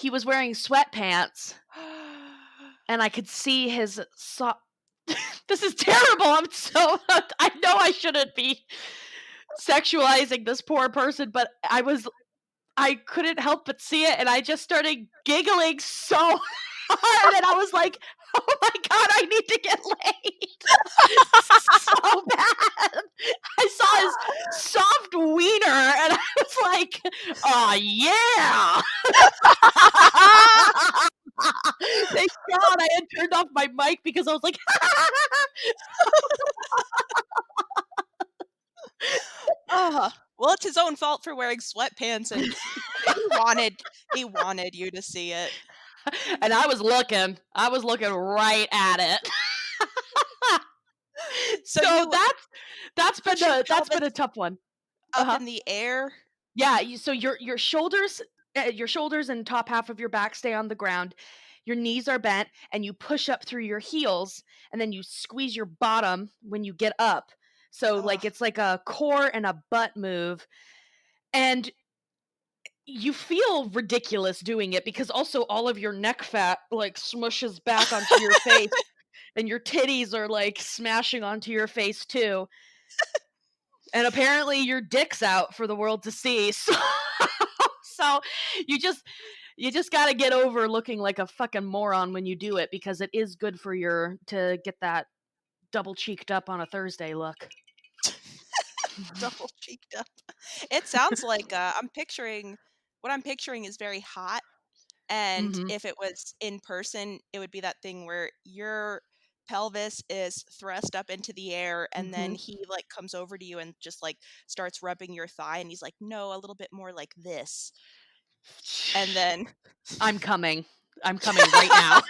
he was wearing sweatpants, and I could see his This is terrible. I'm so I know I shouldn't be sexualizing this poor person, but I couldn't help but see it, and I just started giggling so hard, and I was like, "Oh my god, I need to get laid." So bad. I saw his soft wiener, and I was like, "Oh yeah." Thank God I had turned off my mic because I was like, Well, it's his own fault for wearing sweatpants, and he wanted you to see it. and I was looking. I was looking right at it. So So you that's put your that's been pelvis a tough one. up Uh-huh. in the air? Yeah, so your shoulders and top half of your back stay on the ground. Your knees are bent and you push up through your heels and then you squeeze your bottom when you get up. So Ugh. like it's like a core and a butt move and you feel ridiculous doing it because also all of your neck fat like smushes back onto your face and your titties are like smashing onto your face too. And apparently your dick's out for the world to see. So, so you just you just got to get over looking like a fucking moron when you do it because it is good for your to get that double cheeked up on a Thursday look. Double cheeked up. It sounds like, what I'm picturing is very hot, and Mhm. if it was in person, it would be that thing where your pelvis is thrust up into the air, and then Mhm. he, like, comes over to you and just, like, starts rubbing your thigh, and he's like, "No, a little bit more like this." And then I'm coming. I'm coming right now.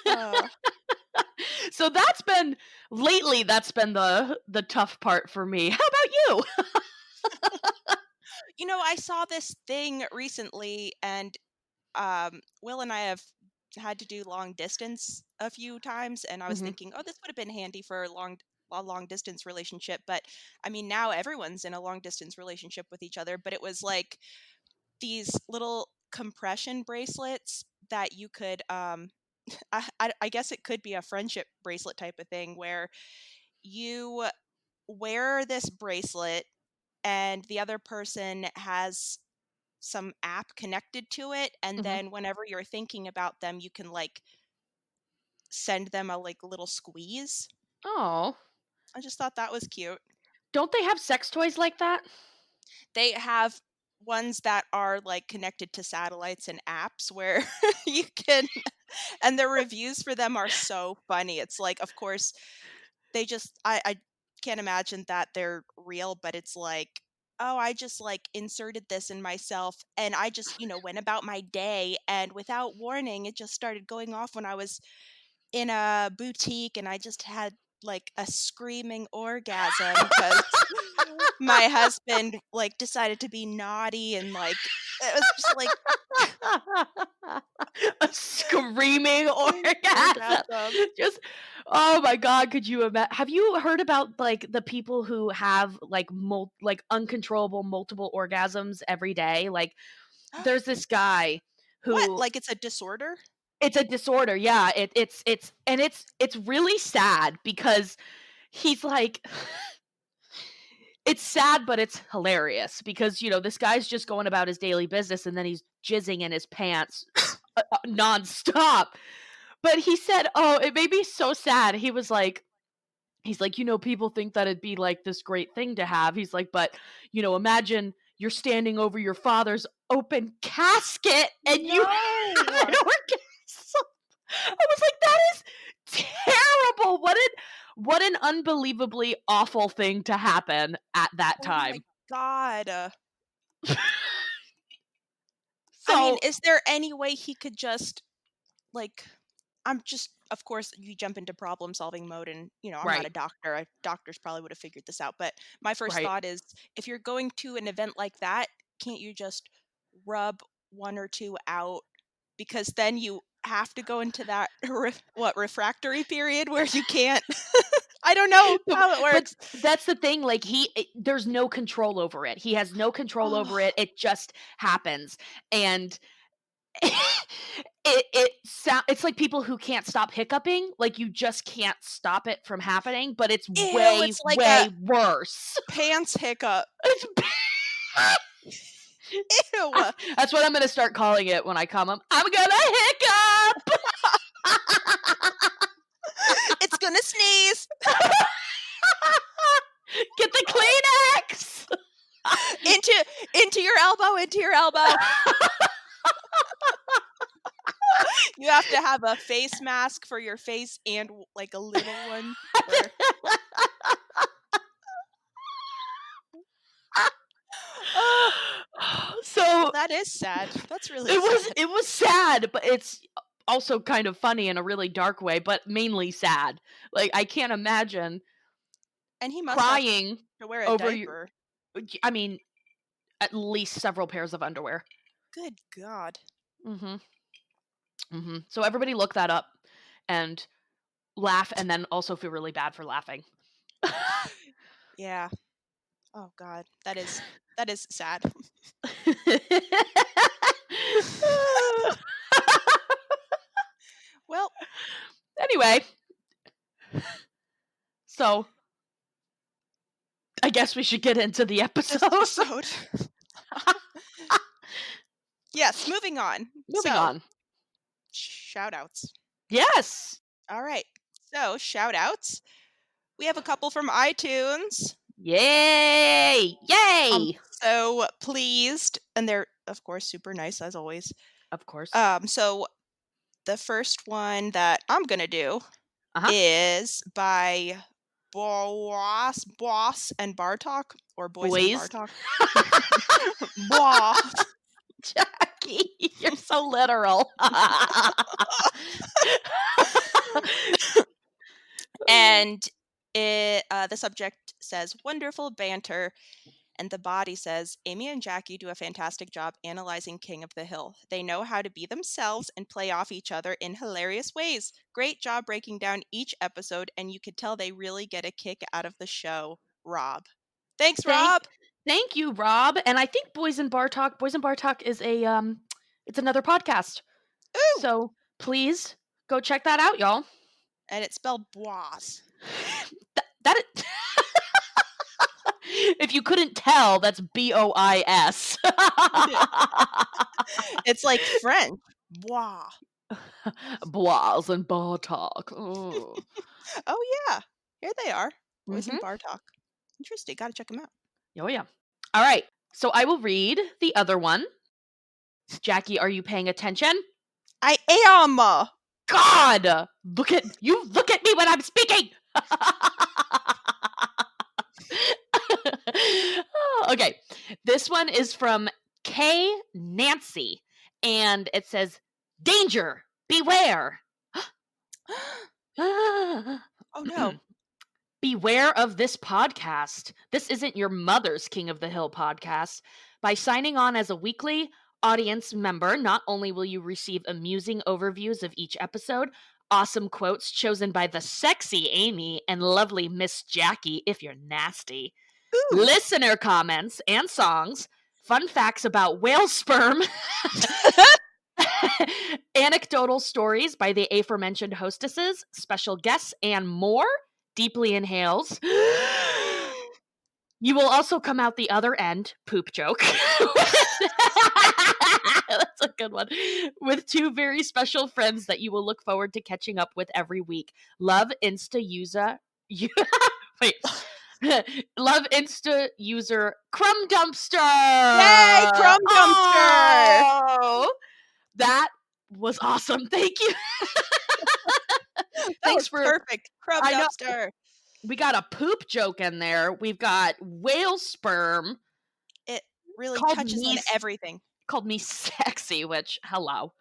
uh, So that's been the tough part for me. How about you? I saw this thing recently, and Will and I have had to do long distance a few times, and I was Mhm. thinking, oh, this would have been handy for a long distance relationship. But I mean, now everyone's in a long distance relationship with each other. But it was like these little compression bracelets that you could, I guess it could be a friendship bracelet type of thing where you wear this bracelet and the other person has some app connected to it, and Mhm. then whenever you're thinking about them, you can, like, send them a, like, little squeeze. Oh, I just thought that was cute. don't they have sex toys like that? They have ones that are, like, connected to satellites and apps where you can and the reviews for them are so funny. It's like, of course, they just I can't imagine that they're real, but it's like, "Oh, I just, like, inserted this in myself, and I just, went about my day, and without warning, it just started going off when I was in a boutique, and I just had, like, a screaming orgasm because my husband, like, decided to be naughty, and, like, it was just like A screaming orgasm. orgasm." Just oh my god, could you imagine? Have you heard about, like, the people who have, like, like, uncontrollable multiple orgasms every day? Like, there's this guy What? who Like, it's a disorder? it's a disorder, yeah, it's and it's really sad because he's like it's sad, but it's hilarious because, this guy's just going about his daily business and then he's jizzing in his pants nonstop. But he said, "Oh, it made me so sad." He's like, people think that it'd be like this great thing to have." He's like, "But, imagine you're standing over your father's open casket and you have an No. orgasm." I was like, "That is terrible. What an unbelievably awful thing to happen at that Oh my time." god. I mean, So is there any way he could just, like of course, you jump into problem solving mode, and, I'm not right, a doctor. Doctors probably would have figured this out, but my first right. thought is, if you're going to an event like that, can't you just rub one or two out? Because then you have to go into that refractory period where you can't. I don't know But how it but works. that's the thing, like, there's no control over it. He has no control over Oh, it, it just happens, and it's like people who can't stop hiccuping, like, you just can't stop it from happening, but it's ew, way, it's like a way worse. pants hiccup. It's Ew. That's what I'm gonna start calling it when I come up. I'm gonna hiccup! It's gonna sneeze Get the Kleenex! into your elbow, into your elbow. You have to have a face mask for your face and like a little one for Oh, well, So, that is sad. That's really it was sad. it was sad, but it's also kind of funny in a really dark way, but mainly sad. Like, I can't imagine And he must have crying to wear a over your diaper. I mean, at least several pairs of underwear. Good God. Mhm, mhm. So everybody look that up and laugh and then also feel really bad for laughing. Yeah. Oh God. That is sad. Well, Anyway, so I guess we should get into the this episode. episode. Yes, moving on. Moving So, on. shout outs. Yes. All right. So, shout outs. We have a couple from iTunes. Yay! I'm Yay! so pleased. And they're, of course, super nice as always. Of course. So the first one that I'm gonna do Uh-huh. is by Boss and Bartok, or Boys and Boys. Bartok. Boss. Jackie, you're so literal. And the subject says wonderful banter, and the body says Amy and Jackie do a fantastic job analyzing King of the Hill. They know how to be themselves and play off each other in hilarious ways. Great job breaking down each episode, and you could tell they really get a kick out of the show. Rob. Thanks, Thank Rob. thank you, Rob. And I think Boys and Bartok is it's another podcast. Ooh, So please go check that out, y'all. and it's spelled Bois. That if you couldn't tell, that's BOIS. It's like French. Bois. Bois and Bartok. Oh. Oh yeah, here they are. Boys and Mhm. Bartok. Interesting. Got to check them out. Oh yeah. All right. So I will read the other one. Jackie, are you paying attention? I am. God, look at me when I'm speaking. Okay, this one is from K Nancy, and it says, "Danger, beware." Oh no. Beware of this podcast. This isn't your mother's King of the Hill podcast. By signing on as a weekly audience member, not only will you receive amusing overviews of each episode, awesome quotes chosen by the sexy Amy and lovely Miss Jackie if you're nasty, Ooh. listener comments and songs, fun facts about whale sperm, anecdotal stories by the aforementioned hostesses, special guests, and more. Deeply inhales. You will also come out the other end, poop joke. That's a good one. With two very special friends that you will look forward to catching up with every week. Love Insta user. Wait. Love Insta user Crumb Dumpster. Yay, Crumb Dumpster. Oh, that was awesome. Thank you. That Thanks was for. perfect. Crumb I know. Dumpster. We got a poop joke in there. We've got whale sperm. It really Called touches on me everything. called me sexy, which hello.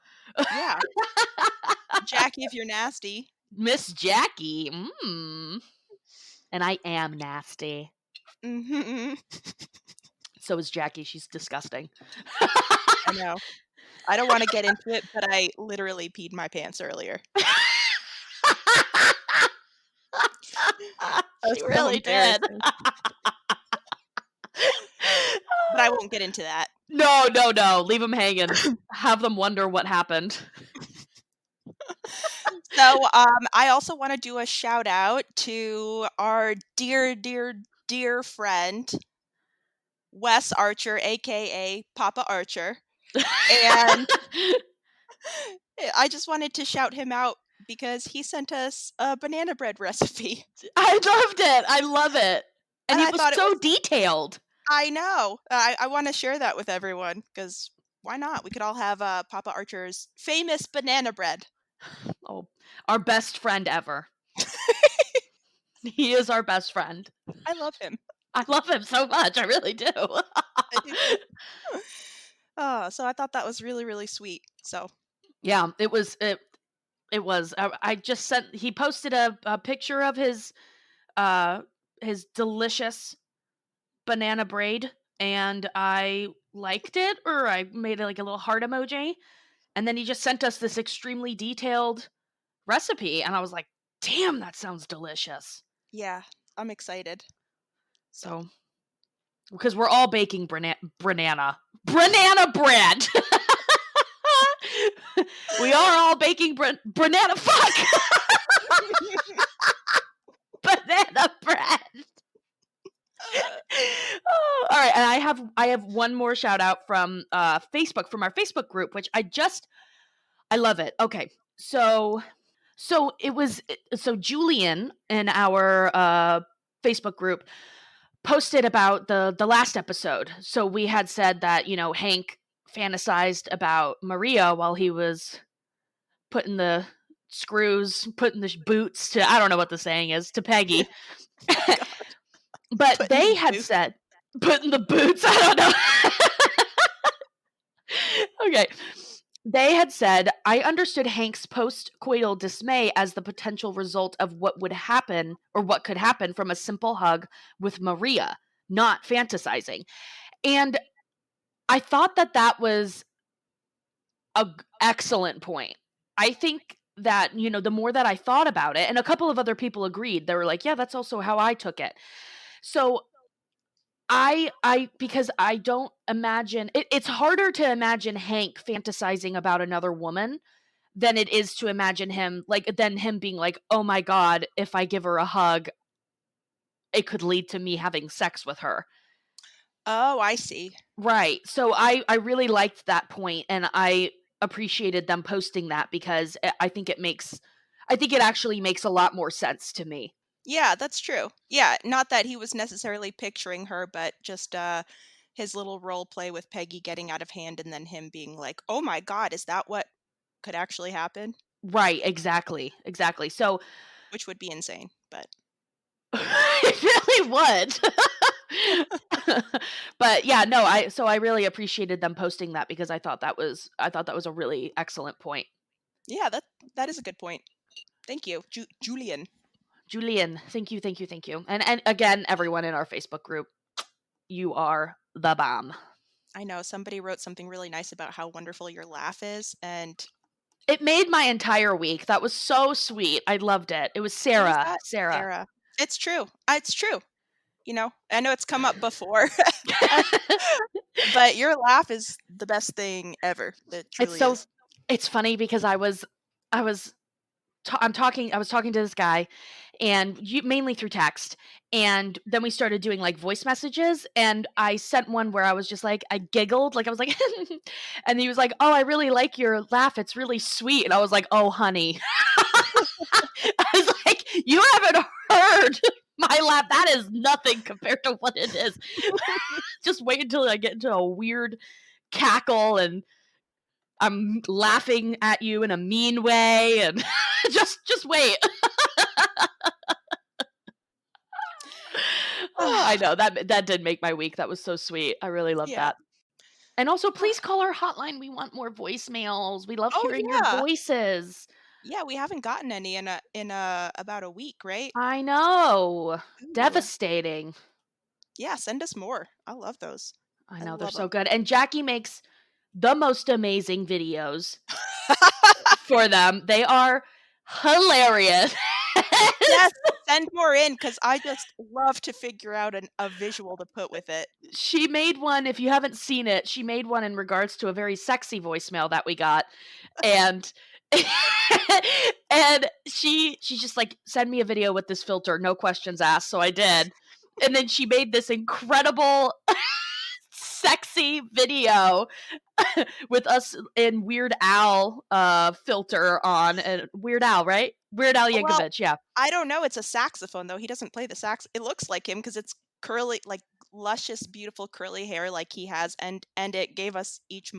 Yeah. Jackie, if you're nasty. Miss Jackie. And I am nasty. Mm-hmm. So is Jackie. She's disgusting. I know. I don't want to get into it, but I literally peed my pants earlier. That was She so really did. embarrassing, but I won't get into that. No, no, no, leave them hanging. Have them wonder what happened. So, I also wanna do a shout out to our dear, dear, dear friend, Wes Archer, AKA Papa Archer, and I just wanted to shout him out because he sent us a banana bread recipe, I loved it, I love it, and and it I was thought it so was detailed. I know. I wanna share that with everyone because why not? We could all have, Papa Archer's famous banana bread. Oh, our best friend ever. He is our best friend. I love him. I love him so much, I really do. I do too. So I thought that was really, really sweet. So, Yeah, it was. I just sent he posted a picture of uh his delicious banana braid, and I liked it, or I made like a little heart emoji, and then he just sent us this extremely detailed recipe, and I was like, "Damn, that sounds delicious." yeah, I'm excited. So, So, because we're all baking banana bread. We are all baking banana fuck banana bread. Oh, all right, and I have one more shout out from Facebook, from our Facebook group, which I love it. Okay, so it was so Julian in our Facebook group posted about the last episode. So we had said that, Hank fantasized about Maria while he was putting the putting the boots to, I don't know what the saying is, to Peggy. God, But putting the they had boot. said putting the boots, I don't know. Okay. They had said, I understood Hank's post-coital dismay as the potential result of what would happen, or what could happen from a simple hug with Maria, not fantasizing. And I thought that that was excellent point. I think that, the more that I thought about it, and a couple of other people agreed, they were like, yeah, that's also how I took it. So because I don't imagine it's harder to imagine Hank fantasizing about another woman than it is to imagine him being like, "Oh my god, if I give her a hug, it could lead to me having sex with her." Oh, I see. Right. So I really liked that point, and I appreciated them posting that, because I think it actually makes a lot more sense to me. Yeah, that's true. Yeah, not that he was necessarily picturing her, but just his little role play with Peggy getting out of hand and then him being like, "Oh my god, is that what could actually happen?" Right, exactly. Exactly. So Which would be insane, but it really would. But yeah, no, I really appreciated them posting that, because I thought that was a really excellent point. yeah, that is a good point. Thank you, Julian. Julian, thank you, thank you, thank you. And again, everyone in our Facebook group, you are the bomb. I know somebody wrote something really nice about how wonderful your laugh is, and It made my entire week. That was so sweet. I loved it. It was who was Sarah. that? Sarah. Sarah. It's true. It's true. I know it's come up before, but your laugh is the best thing ever. It It's truly so is. it's funny because I was I was talking to this guy, and mainly through text, and then we started doing like voice messages, and I sent one where I was just like, I giggled, like I was like, and he was like, "Oh, I really like your laugh. It's really sweet." And I was like, "Oh, honey." I was like, "You haven't heard my laugh. That is nothing compared to what it is." Just wait until I get into a weird cackle, and I'm laughing at you in a mean way, and just wait. Oh, I know that did make my week. That was so sweet. I really love Yeah. that. And also, please call our hotline. We want more voicemails. We love Oh, hearing your yeah. voices. Yeah, we haven't gotten any in about a week, right? I know. Ooh. Devastating. Yeah, send us more. I love those. I I know, they're love so them. good. And Jackie makes the most amazing videos for them. They are hilarious. Yes, Send more in because I just love to figure out a visual to put with it. She made one, if you haven't seen it, she made one in regards to a very sexy voicemail that we got, and and she's just like, "Send me a video with this filter, no questions asked," so I did, and then she made this incredible sexy video with us in Weird Al, filter on, and Weird Al, right? Weird Al Well, Yankovic, yeah. I don't know, it's a saxophone, though, he doesn't play the sax it looks like him because it's curly like, luscious, beautiful curly hair like he has, and it gave us each a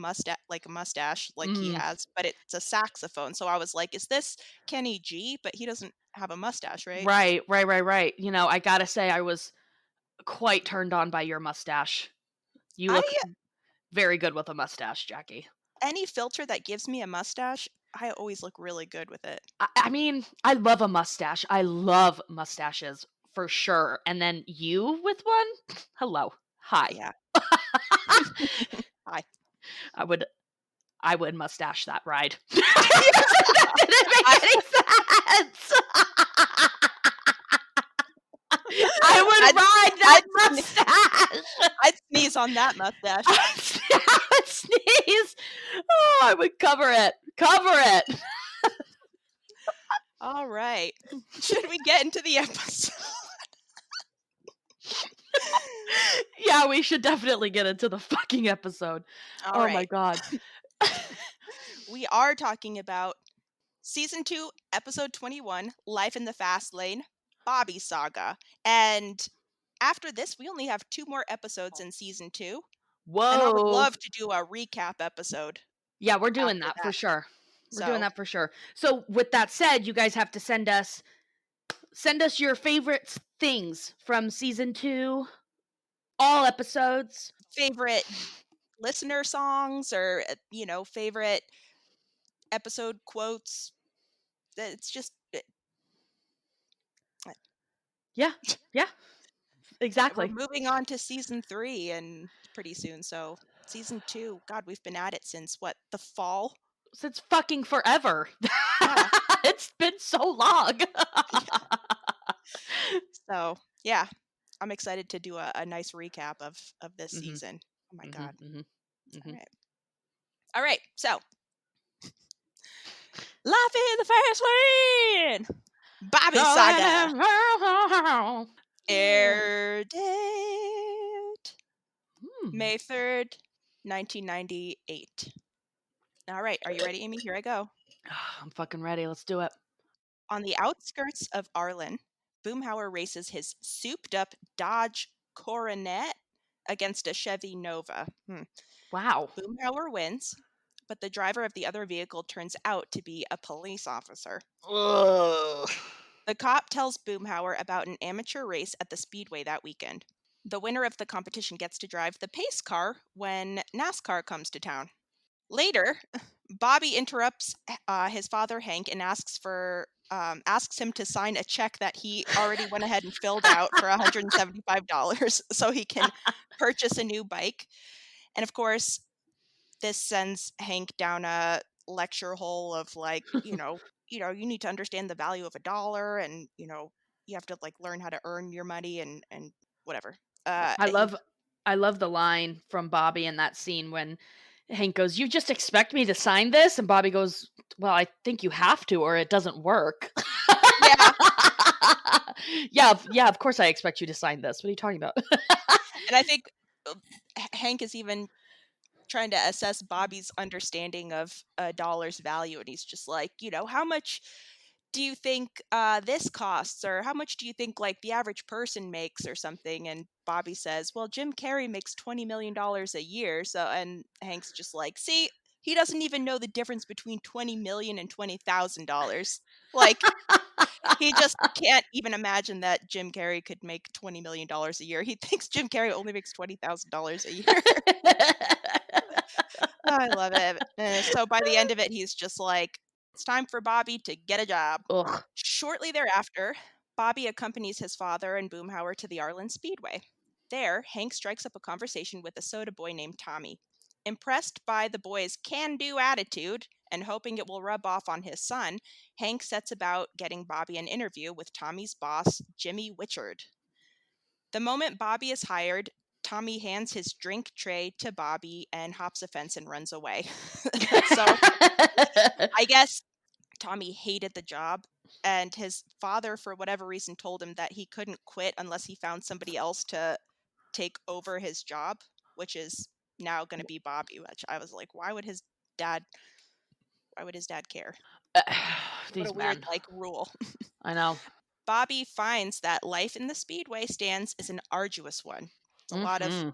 mustache like he Mhm. has, but it's a saxophone, so I was like, "Is this Kenny G?" But he doesn't have a mustache, right? Right, right, right, right. You know, I gotta say I was quite turned on by your mustache. You I look very good with a mustache, Jackie. Any filter that gives me a mustache, I always look really good with it. I mean, I love a mustache. I love mustaches for sure. And then you with one? Hello. Hi. Yeah. Hi. I would I would mustache that ride. That didn't make any sense. I would I'd ride that I'd sne mustache. I'd sneeze on that mustache. I would sneeze. Oh, I would cover it. Cover it. Alright. Should we get into the episode? Yeah, we should definitely get into the fucking episode. Oh my Alright. god. We are talking about Season 2, Episode 21, Life in the Fast Lane, Bobby Saga. And after this, we only have 2 more episodes in Season 2, and I would Whoa. love to do a recap episode Yeah, we're doing after that for that. sure. We're doing So, that for sure. So with that said, you guys have to send us your favorite things from season 2, all episodes. favorite listener songs or, favorite episode quotes. It's just Yeah. Yeah. we're Exactly. moving on to season 3 and pretty soon. So season 2, God, we've been at it since what, the fall? Since fucking forever. Yeah. It's been so long. Yeah. So yeah, I'm excited to do a nice recap of this Mhm. season. Oh my Mhm. God. Mhm. All Mhm. right. All right. So Life in the Fast Lane. Bobby Saga. Air date Hmm. May 3rd, 1998. All right. Are you ready, Amy? Here I go. I'm fucking ready. Let's do it. On the outskirts of Arlen, Boomhauer races his souped up Dodge Coronet against a Chevy Nova. Wow. Boomhauer wins, but the driver of the other vehicle turns out to be a police officer. Ugh. The cop tells Boomhauer about an amateur race at the Speedway that weekend. The winner of the competition gets to drive the pace car when NASCAR comes to town. Later, Bobby interrupts his father Hank and asks him to sign a check that he already went ahead and filled out for $175 so he can purchase a new bike. And of course, this sends Hank down a lecture hole of like, you need to understand the value of a dollar, and you have to like learn how to earn your money and whatever. I He love I love the line from Bobby in that scene when Hank goes, "You just expect me to sign this?" And Bobby goes, "Well, I think you have to or it doesn't work." Yeah, Yeah, yeah, of course I expect you to sign this. What are you talking about? and I think Hank is even trying to assess Bobby's understanding of a dollar's value, and he's just like, how much do you think this costs, or how much do you think like the average person makes, or something? And Bobby says, well, Jim Carrey makes $20 million a year. So, and Hank's just like, see, he doesn't even know the difference between 20 million and $20,000. Like, he just can't even imagine that Jim Carrey could make $20 million a year. He thinks Jim Carrey only makes $20,000 a year. I love it. So by the end of it, he's just like, it's time for Bobby to get a job. Ugh. Shortly thereafter, Bobby accompanies his father and Boomhauer to the Arlen Speedway. There, Hank strikes up a conversation with a soda boy named Tommy. Impressed by the boy's can do attitude and hoping it will rub off on his son, Hank sets about getting Bobby an interview with Tommy's boss, Jimmy Witchard. The moment Bobby is hired, Tommy hands his drink tray to Bobby and hops a fence and runs away. So I guess Tommy hated the job, and his father, for whatever reason, told him that he couldn't quit unless he found somebody else to take over his job, which is now going to be Bobby. Which I was like, dad? Why would his dad care? What a These weird men. rule. I know. Bobby finds that life in the Speedway stands is an arduous one. It's a lot of Hmm.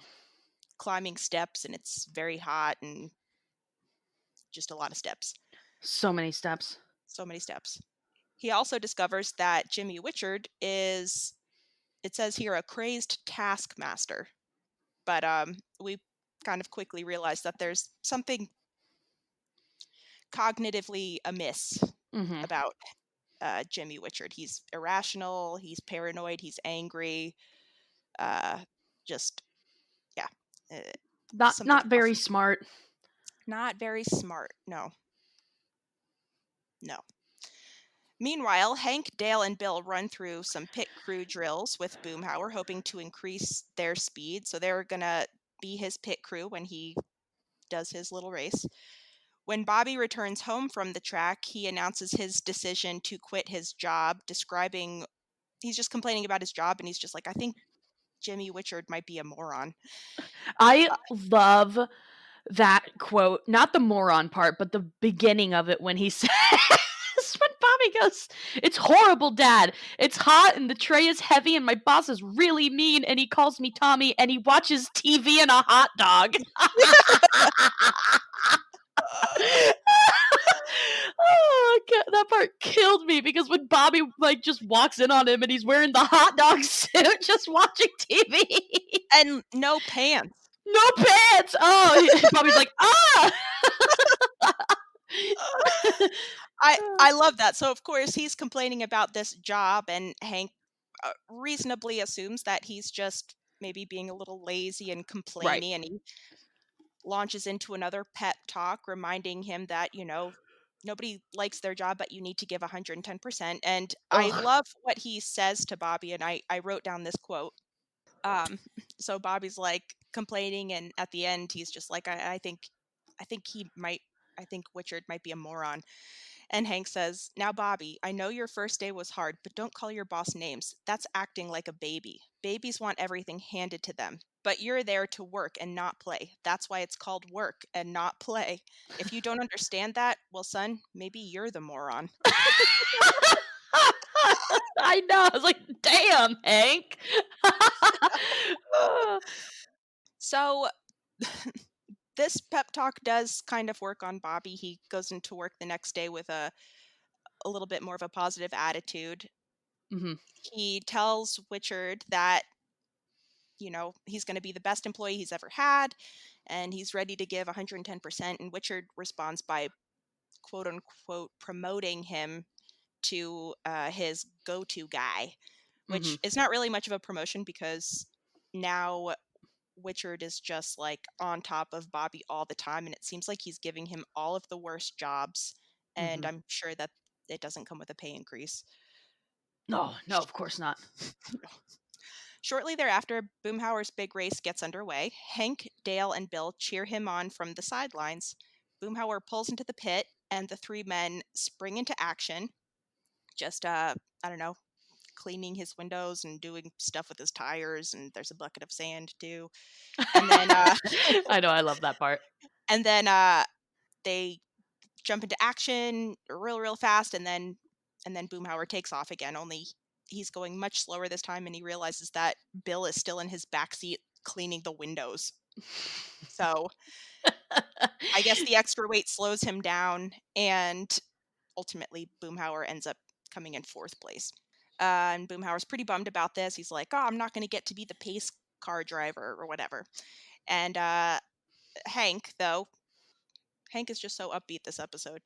climbing steps, and it's very hot, and just a lot of steps. So many steps. So many steps. He also discovers that Jimmy Witchard is, it says here, a crazed taskmaster. But we kind of quickly realize that there's something cognitively amiss Hmm. about Jimmy Witchard. He's irrational, he's paranoid, he's angry, uh, just, yeah, uh, something's Not off. very smart. Not very smart, no. No. Meanwhile, Hank, Dale, and Bill run through some pit crew drills with Boomhauer, hoping to increase their speed. So they're going to be his pit crew when he does his little race. When Bobby returns home from the track, he announces his decision to quit his job, he's just complaining about his job, and he's just like, I think Jimmy Witchard might be a moron. I Uh, love that quote, not the moron part, but the beginning of it when he says, when Bobby goes, "It's horrible, Dad. It's hot and the tray is heavy and my boss is really mean and he calls me Tommy and he watches TV and a hot dog." Oh, God, that part killed me because when Bobby like just walks in on him and he's wearing the hot dog suit, just watching TV, and no pants. no pants. Oh, Bobby's like, ah. I love that. So of course he's complaining about this job, and Hank reasonably assumes that he's just maybe being a little lazy and Right. complaining, and he launches into another pep talk, reminding him that, nobody likes their job, but you need to give 110%. And I Ugh. love what he says to Bobby, and I wrote down this quote. Um, so Bobby's like complaining, and at the end, he's just like, I think he might, I think Witchard might be a moron. And Hank says, "Now, Bobby, I know your first day was hard, but don't call your boss names. That's acting like a baby. Babies want everything handed to them. But you're there to work and not play. That's why it's called work and not play. If you don't understand that, well, son, maybe you're the moron." I know. I was like, damn, Hank. So this pep talk does kind of work on Bobby. He goes into work the next day with a little bit more of a positive attitude. Mhm. He tells Witchard that, he's going to be the best employee he's ever had, and he's ready to give 110%. And Witchard responds by quote unquote promoting him to his go to guy, Mhm. which is not really much of a promotion because now Witchard is just like on top of Bobby all the time. And it seems like he's giving him all of the worst jobs. And Mhm. I'm sure that it doesn't come with a pay increase. No, no, of course not. Shortly thereafter, Boomhauer's big race gets underway. Hank, Dale, and Bill cheer him on from the sidelines. Boomhauer pulls into the pit, and the three men spring into action. Just, I don't know, cleaning his windows and doing stuff with his tires, and there's a bucket of sand too. And then, I know, I love that part. and then they jump into action real, real fast, and then Boomhauer takes off again. Only he's going much slower this time, and he realizes that Bill is still in his backseat cleaning the windows. So I guess the extra weight slows him down, and ultimately Boomhauer ends up coming in fourth place. And Boomhauer's pretty bummed about this. He's like, "Oh, I'm not going to get to be the pace car driver or whatever." And Hank, though, Hank is just so upbeat this episode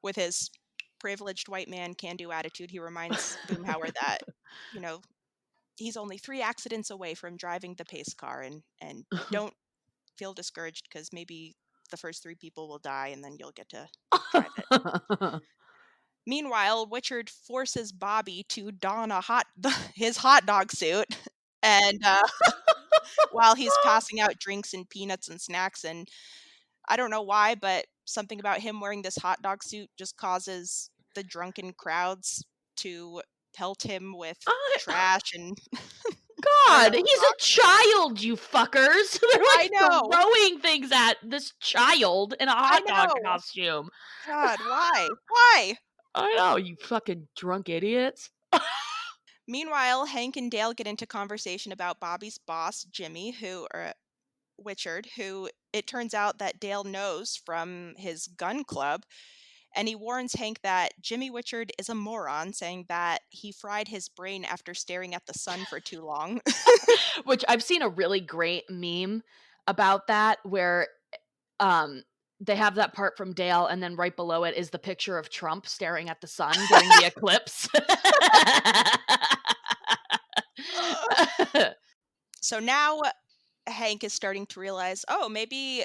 with his privileged white man can-do attitude. He reminds Boomhauer that, you know, he's only 3 accidents away from driving the pace car, and don't feel discouraged because maybe the first 3 people will die, and then you'll get to drive it. Meanwhile, Witchard forces Bobby to don his hot dog suit, and while he's passing out drinks and peanuts and snacks, and I don't know why, but something about him wearing this hot dog suit just causes the drunken crowds to pelt him with trash and I don't God, know, he's a rocks. child, you fuckers. They're I like know. throwing things at this child in a I hot dog know. costume. God, why? Why? I know, you fucking drunk idiots. Meanwhile, Hank and Dale get into conversation about Bobby's boss, Jimmy, or Witchard, who it turns out that Dale knows from his gun club, and he warns Hank that Jimmy Witchard is a moron, saying that he fried his brain after staring at the sun for too long. Which I've seen a really great meme about that where they have that part from Dale, and then right below it is the picture of Trump staring at the sun during the eclipse. So now Hank is starting to realize, oh, maybe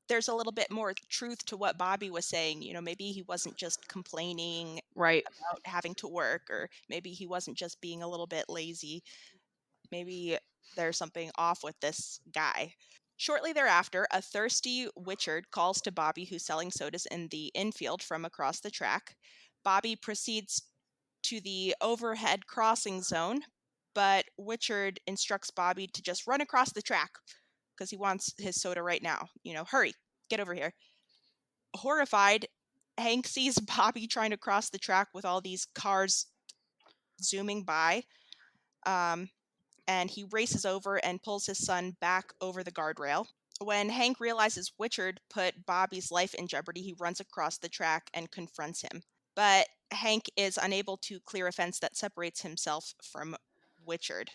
there's a little bit more truth to what Bobby was saying. Maybe he wasn't just complaining Right. about having to work, or maybe he wasn't just being a little bit lazy. Maybe there's something off with this guy. Shortly thereafter, a thirsty Witchard calls to Bobby, who's selling sodas in the infield from across the track. Bobby proceeds to the overhead crossing zone, but Witchard instructs Bobby to just run across the track because he wants his soda right now. Hurry, get over here. Horrified, Hank sees Bobby trying to cross the track with all these cars zooming by. And he races over and pulls his son back over the guardrail. When Hank realizes Witchard put Bobby's life in jeopardy, he runs across the track and confronts him. But Hank is unable to clear a fence that separates himself from Witchard.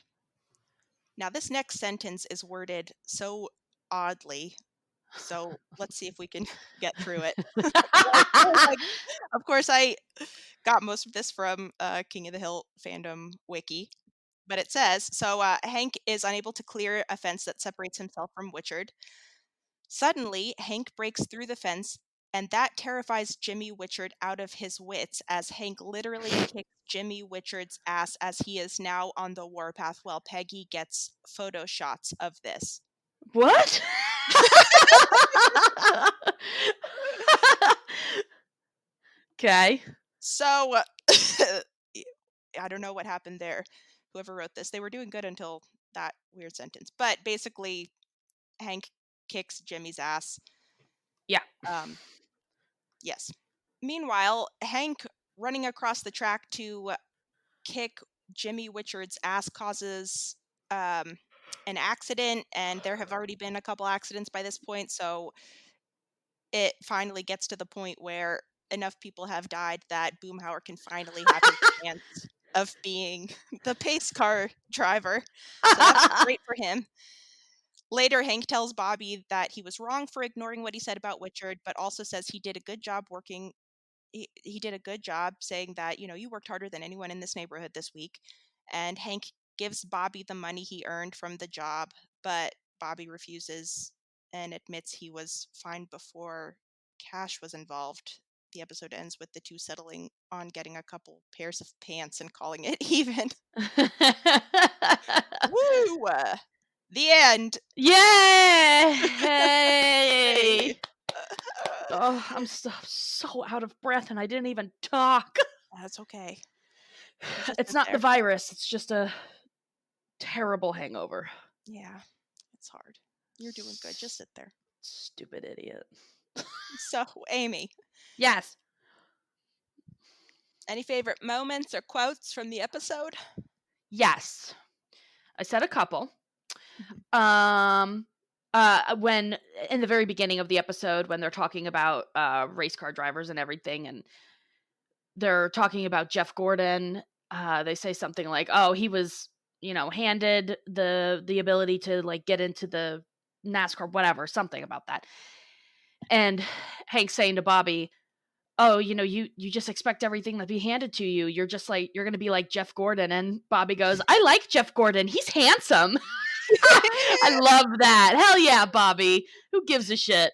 Now, this next sentence is worded so oddly, so let's see if we can get through it. Of course, I got most of this from King of the Hill fandom wiki. But it says, so Hank is unable to clear a fence that separates himself from Witchard. Suddenly, Hank breaks through the fence, and that terrifies Jimmy Witchard out of his wits as Hank literally kicks Jimmy Witchard's ass as he is now on the warpath while Peggy gets photo shots of this. What? Okay. So, I don't know what happened there. Whoever wrote this, they were doing good until that weird sentence. But basically, Hank kicks Jimmy's ass. Yeah. Yes. Meanwhile, Hank running across the track to kick Jimmy Witchard's ass causes an accident, and there have already been a couple accidents by this point, so it finally gets to the point where enough people have died that Boomhauer can finally have his chance of being the pace car driver. So that's great for him. Later, Hank tells Bobby that he was wrong for ignoring what he said about Witchard, but also says he did a good job working. He did a good job saying that, you worked harder than anyone in this neighborhood this week. And Hank gives Bobby the money he earned from the job, but Bobby refuses and admits he was fined before cash was involved. The episode ends with the two settling on getting a couple pairs of pants and calling it even. Woo! The end. Yay! Oh, I'm so out of breath, and I didn't even talk. That's okay. It's not the virus. It's just a terrible hangover. Yeah, it's hard. You're doing good. Just sit there. Stupid idiot. So, Amy. Yes. Any favorite moments or quotes from the episode? Yes. I said a couple. When in the very beginning of the episode, when they're talking about race car drivers and everything, and they're talking about Jeff Gordon, they say something like, "Oh, he was, handed the ability to like get into the NASCAR, whatever, something about that." And Hank saying to Bobby, "Oh, you just expect everything to be handed to you. You're just like, you're going to be like Jeff Gordon." And Bobby goes, "I like Jeff Gordon. He's handsome." I love that. Hell yeah, Bobby. Who gives a shit?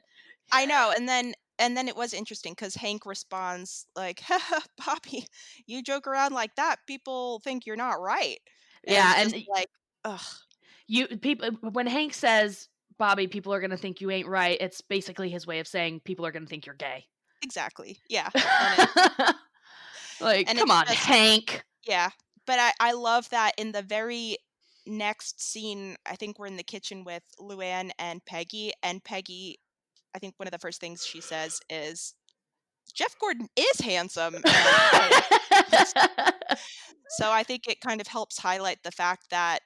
I know, and then it was interesting because Hank responds like, "Haha, Bobby, you joke around like that, people think you're not right." And Yeah, it's and just like, ugh, you people when Hank says, "Bobby, people are gonna think you ain't right," it's basically his way of saying people are gonna think you're gay. exactly, yeah, and it's Like, and come it's on, just Hank. yeah, but I love that in the very next scene, I think we're in the kitchen with Luann and Peggy, I think one of the first things she says is, "Jeff Gordon is handsome," and so I think it kind of helps highlight the fact that,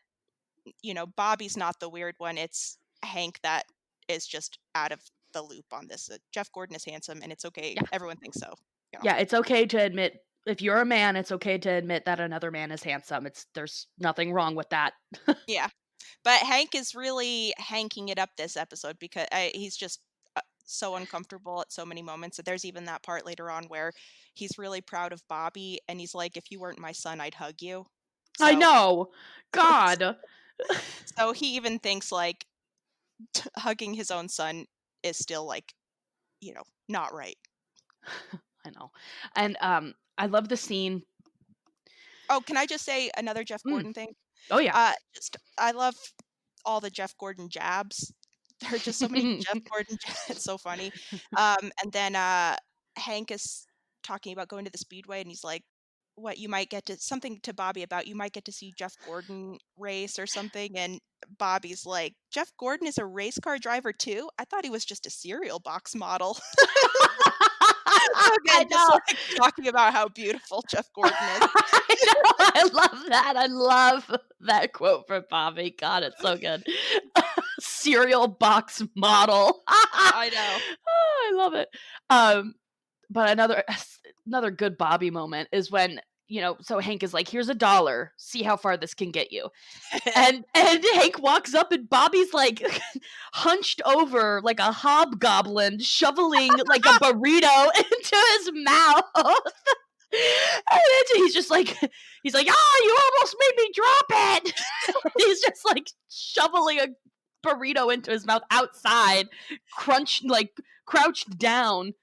Bobby's not the weird one, it's Hank that is just out of the loop on this. Jeff Gordon is handsome, and it's okay, Yeah. everyone thinks so, you know? Yeah, it's okay to admit if you're a man, it's okay to admit that another man is handsome. There's nothing wrong with that. Yeah. But Hank is really hanking it up this episode because he's just so uncomfortable at so many moments. There's even that part later on where he's really proud of Bobby, and he's like, "If you weren't my son, I'd hug you." I So, know. God. so he even thinks like hugging his own son is still like, not right. I know. And, I love the scene. Oh, can I just say another Jeff Mm. Gordon thing? Oh, yeah. Just I love all the Jeff Gordon jabs. There are just so many Jeff Gordon it's so funny. And then, Hank is talking about going to the Speedway, and he's like, "What, you might get to" something to Bobby about, "You might get to see Jeff Gordon race or something," and Bobby's like, "Jeff Gordon is a race car driver too? I thought he was just a cereal box model." So I again, just, know. like, talking about how beautiful Jeff Gordon is. I know. I love that. I love that quote from Bobby. God, it's so good. Cereal box model. I know. Oh, I love it. Um, but another good Bobby moment is when, so Hank is like, "Here's $1. See how far this can get you." And Hank walks up and Bobby's like hunched over like a hobgoblin, shoveling like a burrito into his mouth. And then he's like, "Ah, you almost made me drop it." He's just like shoveling a burrito into his mouth outside, crouched down.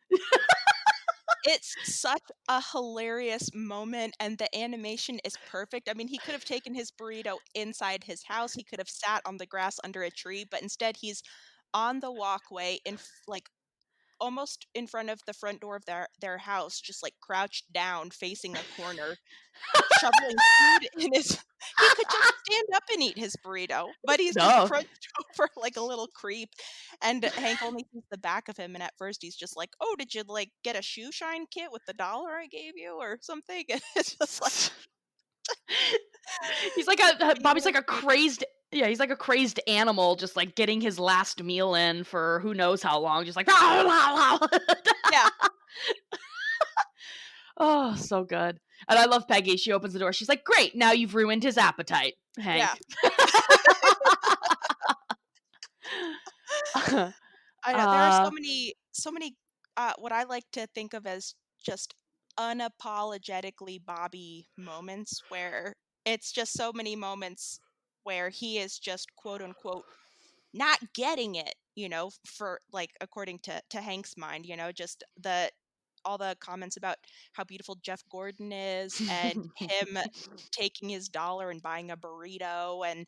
It's such a hilarious moment, and the animation is perfect. I mean, he could have taken his burrito inside his house, he could have sat on the grass under a tree, but instead he's on the walkway like, almost in front of the front door of their house, just, like, crouched down, facing a corner, shoveling food in his he could just stand up and eat his burrito, but he's just No. crunched over like a little creep, and Hank only sees the back of him, and at first he's just like, "Oh, did you, like, get a shoe shine kit with the dollar I gave you or something?" And it's just like He's like a he Bobby's like was a great. crazed yeah, he's like a crazed animal just like getting his last meal in for who knows how long, just like Yeah, Oh, so good. And I love Peggy. She opens the door. She's like, "Great, now you've ruined his appetite, yeah. Hank." I know, there are uh so many, what I like to think of as just unapologetically Bobby moments where it's just so many moments where he is just, quote, unquote, "not getting it," for, like, according to Hank's mind, just all the comments about how beautiful Jeff Gordon is and him taking his dollar and buying a burrito, and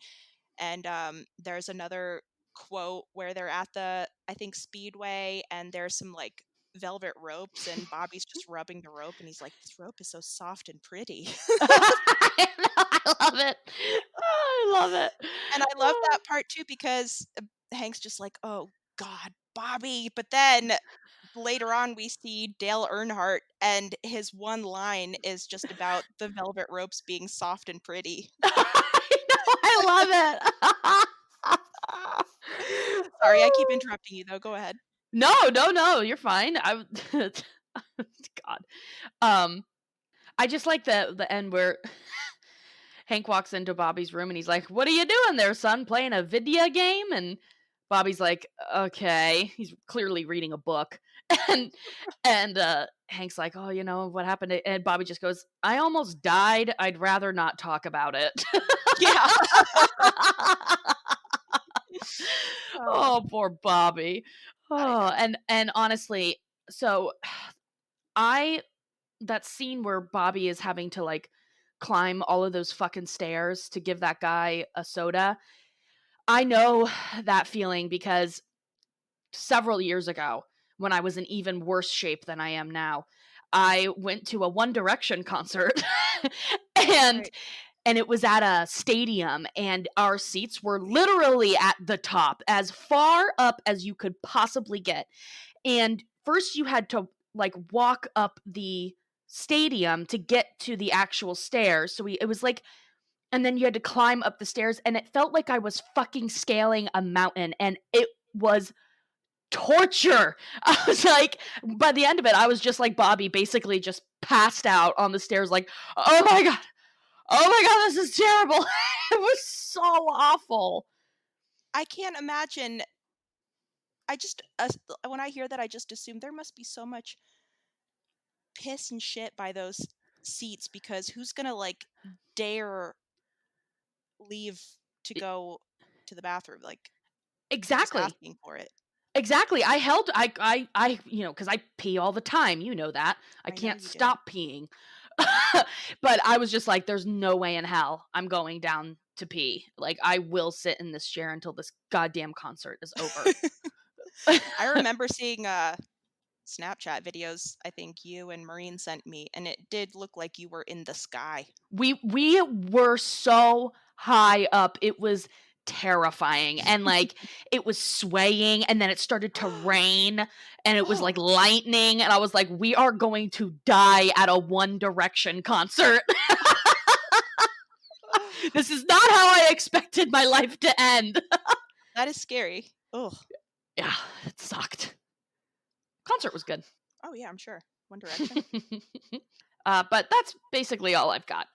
there's another quote where they're at the, I think, Speedway, and there's some, like, velvet ropes, and Bobby's just rubbing the rope, and he's like, "This rope is so soft and pretty." I know, I love it. Oh, I love it. And I love Oh. that part too because, Hank's just like, "Oh god, Bobby," but then later on, we see Dale Earnhardt, and his one line is just about the velvet ropes being soft and pretty. I know, I love it. Sorry, I keep interrupting you, though, go ahead. No, no, no, you're fine. God. Um, I just like the end where Hank walks into Bobby's room and he's like, "What are you doing there, son? Playing a video game?" And Bobby's like, "Okay." He's clearly reading a book. And Hank's like, "Oh, what happened?" And Bobby just goes, "I almost died. I'd rather not talk about it." Yeah. Oh. Oh, poor Bobby. I Oh, know. and honestly, so I that scene where Bobby is having to, like, climb all of those fucking stairs to give that guy a soda, I know that feeling because several years ago, when I was in even worse shape than I am now, I went to a One Direction concert, and Right. and it was at a stadium, and our seats were literally at the top, as far up as you could possibly get. And first you had to, like, walk up the stadium to get to the actual stairs. So it was like, and then you had to climb up the stairs, and it felt like I was fucking scaling a mountain, and it was torture. I was like, by the end of it, I was just like Bobby, basically just passed out on the stairs, like, oh my God, oh my God, this is terrible. It was so awful. I can't imagine. I just when I hear that, I just assume there must be so much piss and shit by those seats because who's gonna like dare leave to E- go to the bathroom? Like you're just Exactly. asking for it. Exactly. Because I pee all the time. You know that. I I know can't you do. stop peeing. But I was just like, there's no way in hell I'm going down to pee. Like, I will sit in this chair until this goddamn concert is over. I remember seeing Snapchat videos I think you and Maureen sent me, and it did look like you were in the sky. We were so high up, it was terrifying, and, like, it was swaying, and then it started to rain, and it was, Oh, like, lightning, and I was like, "We are going to die at a One Direction concert. This is not how I expected my life to end." that is scary. Oh, Yeah, it sucked. Concert was good. oh yeah, I'm sure. One Direction. But that's basically all I've got.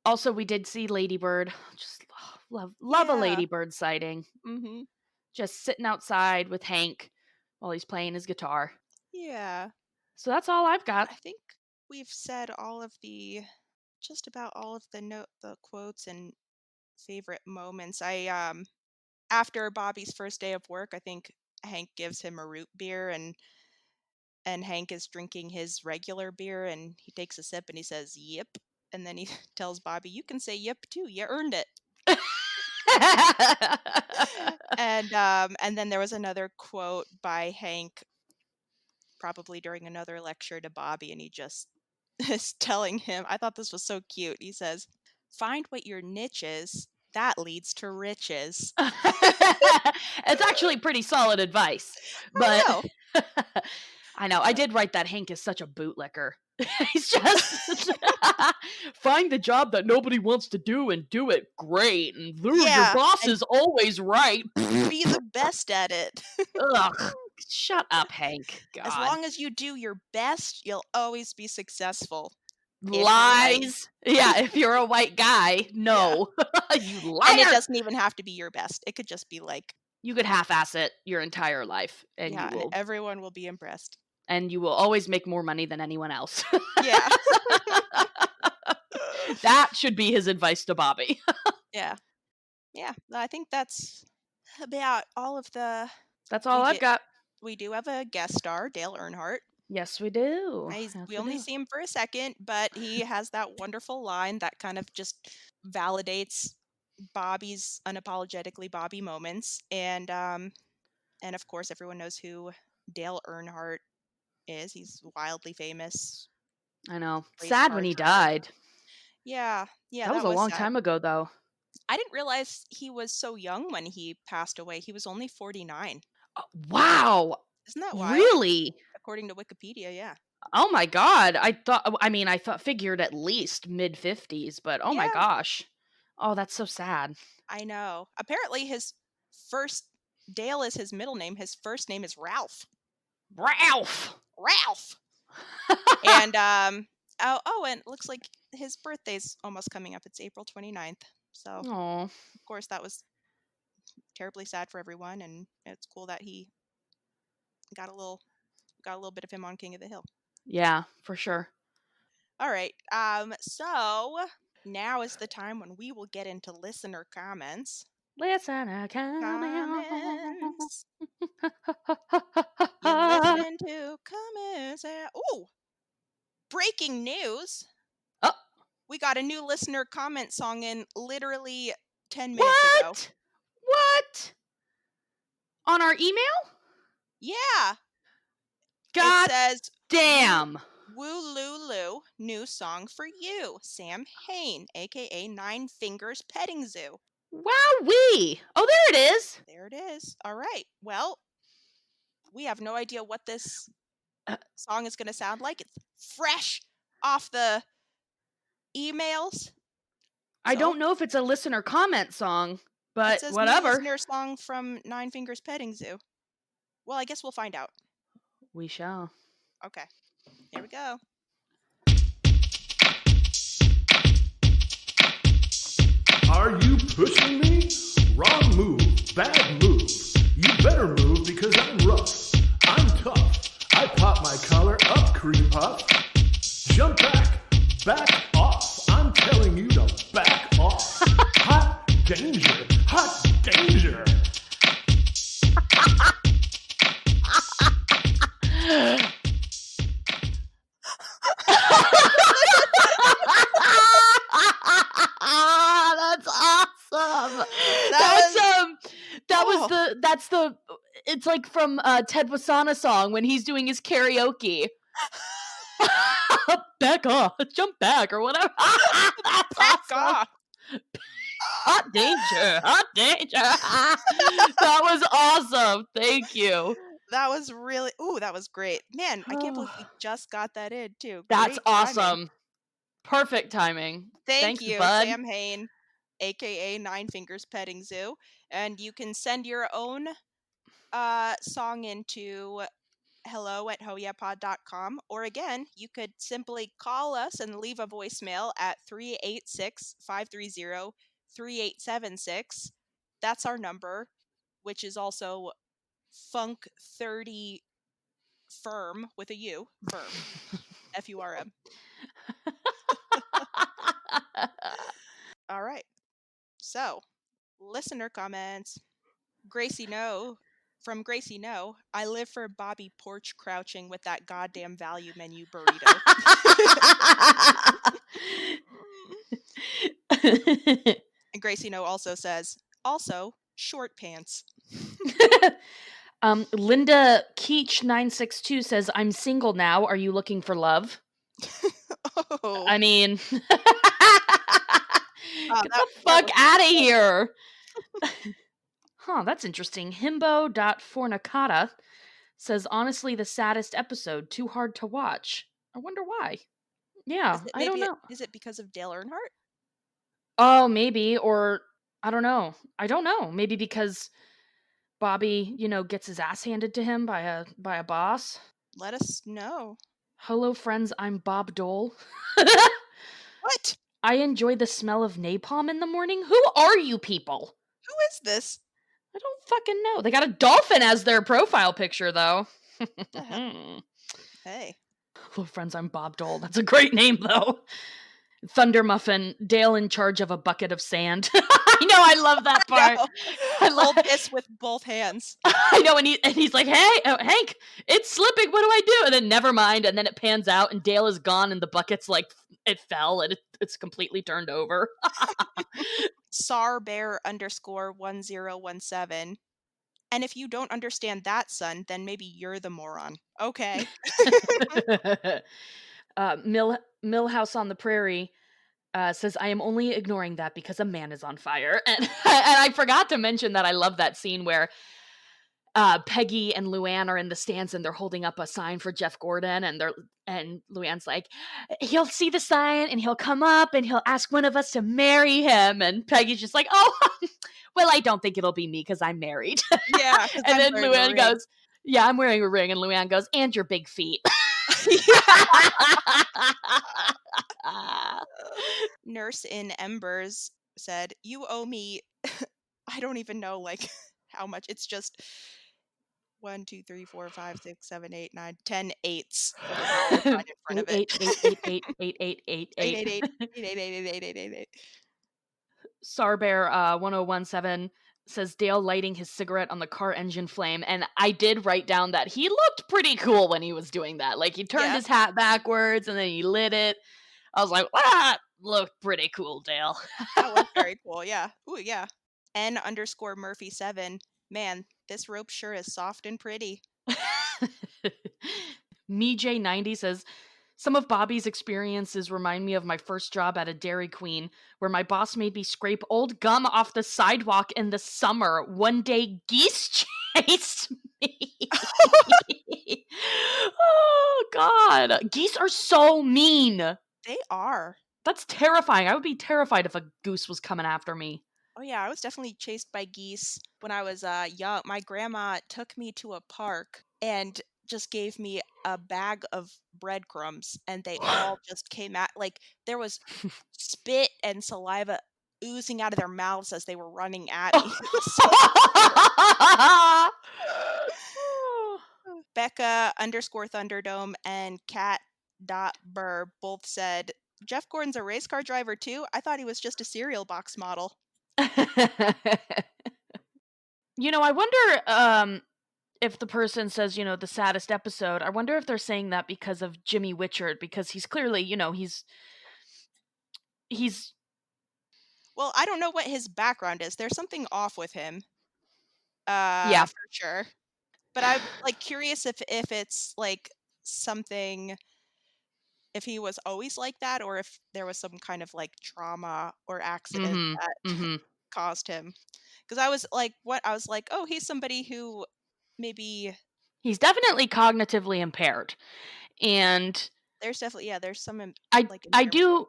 Also, we did see Ladybird. Just love a Yeah. Ladybird sighting. Mhm. Just sitting outside with Hank while he's playing his guitar. Yeah. So that's all I've got. I think we've said all of the just about all of the quotes and favorite moments. I after Bobby's first day of work, I think Hank gives him a root beer and Hank is drinking his regular beer and he takes a sip and he says, "Yep." And then he tells Bobby, "You can say yep too. You earned it." And then there was another quote by Hank probably during another lecture to Bobby and he just is telling him, I thought this was so cute. He says, "Find what your niche is. That leads to riches." It's actually pretty solid advice, I but know. I know I did write that Hank is such a bootlicker. He's just find the job that nobody wants to do and do it great, and your Yeah, boss and is always right. be the best at it. Ugh, shut up, Hank. As God. long as you do your best, you'll always be successful if you're white. Lies. Yeah, if you're a white guy, Yeah. no. You And it liar. doesn't even have to be your best. It could just be like, You could half-ass it your entire life, yeah, and everyone will be impressed. and you will always make more money than anyone else. Yeah. That should be his advice to Bobby. Yeah. Yeah. I think that's about all of the That's all we I've get. got. We do have a guest star, Dale Earnhardt. Yes, we do. Yes, We we only do. see him for a second, but he has that wonderful line that kind of just validates Bobby's unapologetically Bobby moments, and of course everyone knows who Dale Earnhardt is. He's wildly famous I know. race Sad when car he driver. died. Yeah, yeah, That was that a was long sad. time ago, though. I didn't realize he was so young when he passed away. He was only 49. Wow! Isn't that wild? Really? According to Wikipedia, yeah. Oh my god. I figured at least mid-50s, but oh my Yeah, gosh. Oh, that's so sad. I know. Apparently his first Dale is his middle name. His first name is Ralph. Ralph! Ralph. And and it looks like his birthday's almost coming up. It's April 29th. So, Oh, of course that was terribly sad for everyone and it's cool that he got a little bit of him on King of the Hill. yeah, for sure. All right. So now is the time when we will get into listener comments. Listener comment. Comments. You listen to comments. Ooh, breaking news. Oh, We got a new listener comment song in literally 10 minutes ago. what? What? On our email? Yeah. It God says, damn. Woo Lulu, new song for you, Sam Hain, aka Nine Fingers Petting Zoo. Wowee. Oh, there it is. There it is. All right. Well, we have no idea what this song is going to sound like. It's fresh off the emails. I don't know if it's a listener comment song, It but says new whatever. listener song from Nine Fingers Petting Zoo. Well, I guess we'll find out. We shall. Okay. Here we go. Are you pushing me? Wrong move, bad move. You better move because I'm rough. I'm tough. I pop my collar up, cream puff. Jump back off. I'm telling you to back off. Hot danger, hot danger. That's awesome. That's the it's like from Ted Wasana song when he's doing his karaoke. Back off, jump back or whatever. That's Back awesome. off. Hot danger, hot danger. That was awesome. Thank you. That was really, that was great. Man, I can't believe we just got that in too. That's Great timing. awesome. Perfect timing. Thank Thanks, you, bud. Sam Hain, aka Nine Fingers Petting Zoo. And you can send your own song into hello@hoyapod.com, or again, you could simply call us and leave a voicemail at 386-530-3876. That's our number, which is also Funk 30 Firm with a U, Firm, FURM. All right. So, listener comments. Gracie No. From Gracie No, I live for Bobby porch crouching with that goddamn value menu burrito. And Gracie No also says, also, short pants. Linda Keach 962 says, I'm single now. Are you looking for love? Oh. I mean, get that the fuck was- out of here. Huh, that's interesting. Himbo.fornicata says, honestly, the saddest episode. Too hard to watch. I wonder why. Yeah, I don't know. Is it because of Dale Earnhardt? Oh, maybe. Or, I don't know. Maybe because Bobby, gets his ass handed to him by a boss. Let us know. Hello, friends. I'm Bob Dole. What? I enjoy the smell of napalm in the morning. Who are you people? Who is this? I don't fucking know. They got a dolphin as their profile picture, though. Hey. Hello, friends. I'm Bob Dole. That's a great name, though. Thunder Muffin, Dale in charge of a bucket of sand. I know, I love that part. Hold this with both hands. I know, and he's like, hey, Hank, it's slipping. What do I do? And then never mind. And then it pans out, and Dale is gone, and the bucket's like it fell, and it's completely turned over. Sarbear_1017. And if you don't understand that, son, then maybe you're the moron. Okay. Millhouse on the Prairie says, I am only ignoring that because a man is on fire. And I forgot to mention that I love that scene where Peggy and Luann are in the stands and they're holding up a sign for Jeff Gordon, and Luann's like, he'll see the sign and he'll come up and he'll ask one of us to marry him, and Peggy's just like, oh, well, I don't think it'll be me because I'm married. Yeah. And then Luann goes, yeah, I'm wearing a ring, and Luann goes, and your big feet. Nurse in Embers said, you owe me, I don't even know like how much. It's just 1, 2, 3, 4, 5, 6, 7, 8, 9, 10 eights with a dollar sign in front of it. 8. Sarbear 1017 says Dale lighting his cigarette on the car engine flame, and I did write down that he looked pretty cool when he was doing that. Like, he turned Yeah, his hat backwards and then he lit it. I was like, "Ah, looked pretty cool, Dale." that was very cool, yeah. Ooh, yeah. N_Murphy7. Man, this rope sure is soft and pretty. Me J90 says, some of Bobby's experiences remind me of my first job at a Dairy Queen, where my boss made me scrape old gum off the sidewalk in the summer. One day, geese chased me. Oh, God. Geese are so mean. They are. That's terrifying. I would be terrified if a goose was coming after me. Oh, yeah, I was definitely chased by geese when I was, young. My grandma took me to a park and just gave me a bag of breadcrumbs, and they all just came at like, there was spit and saliva oozing out of their mouths as they were running at me. It was so Becca_Thunderdome and Cat.Burr both said, Jeff Gordon's a race car driver too? I thought he was just a cereal box model. I wonder if the person says, the saddest episode, I wonder if they're saying that because of Jimmy Witchard, because he's clearly, he's Well, I don't know what his background is. There's something off with him, yeah. for sure. But I'm like curious if it's like something, if he was always like that, or if there was some kind of like trauma or accident Mhm. that Mhm. caused him. Because I was like, what? I was like, oh, he's somebody who maybe He's definitely cognitively impaired. And there's definitely, yeah, there's some I like I impairment. do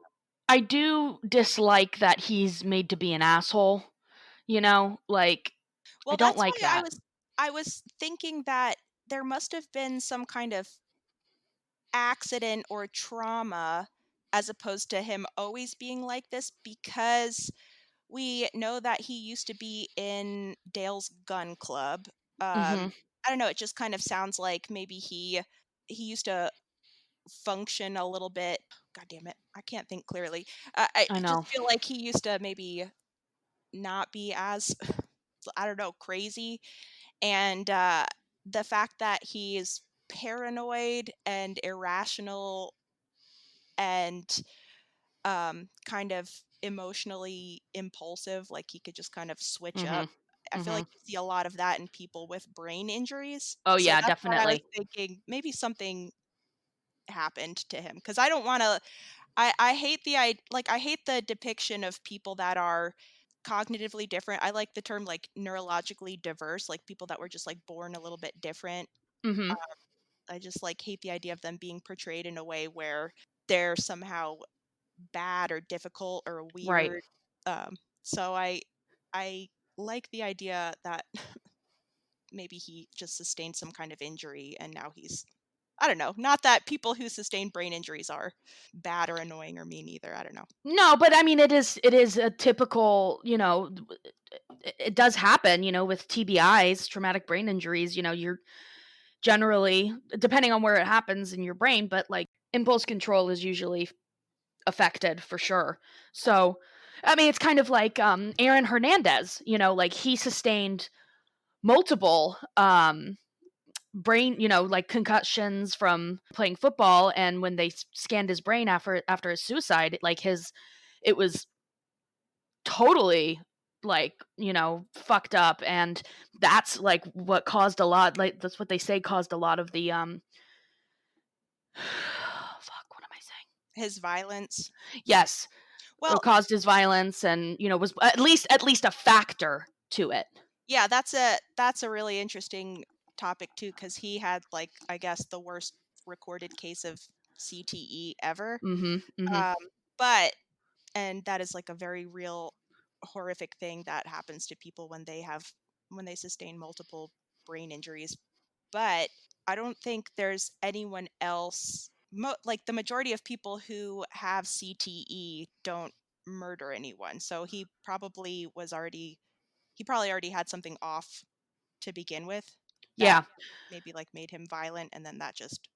I do dislike that he's made to be an asshole, like I Well, don't that's like why that. I was thinking that there must have been some kind of accident or trauma as opposed to him always being like this, because we know that he used to be in Dale's gun club. Mhm. I don't know, it just kind of sounds like maybe he used to function a little bit. God damn it, I can't think clearly. I I just know. feel like he used to maybe not be as I don't know, crazy. And the fact that he is paranoid and irrational and kind of emotionally impulsive, like he could just kind of switch up. Mhm. I feel like Mhm. you see a lot of that in people with brain injuries. Oh So yeah, that's why I was definitely. thinking maybe something happened to him, because I don't want to. I hate I hate the depiction of people that are cognitively different. I like the term like neurologically diverse, like people that were just like born a little bit different. Mhm. I just like hate the idea of them being portrayed in a way where they're somehow bad or difficult or Right. weird. So I like the idea that maybe he just sustained some kind of injury and now he's, I don't know. Not that people who sustain brain injuries are bad or annoying or mean either. I don't know. No, but I mean it is a typical, it does happen, with TBIs, traumatic brain injuries, you're generally, depending on where it happens in your brain, but like impulse control is usually affected for sure. So, I mean, it's kind of like Aaron Hernandez, like he sustained multiple brain, like concussions from playing football, and when they scanned his brain after his suicide, like it was totally like fucked up, and that's like what caused a lot, like that's what they say caused a lot of the fuck, what am I saying? His violence. Yes, or Well, caused his violence, and was at least a factor to it. yeah, that's a really interesting topic too, because he had like I guess the worst recorded case of CTE ever. Mhm. Mhm. Um, but and that is like a very real horrific thing that happens to people when they sustain multiple brain injuries. But I don't think there's anyone else like the majority of people who have CTE don't murder anyone. So he probably already had something off to begin with that Yeah. maybe like made him violent, and then that just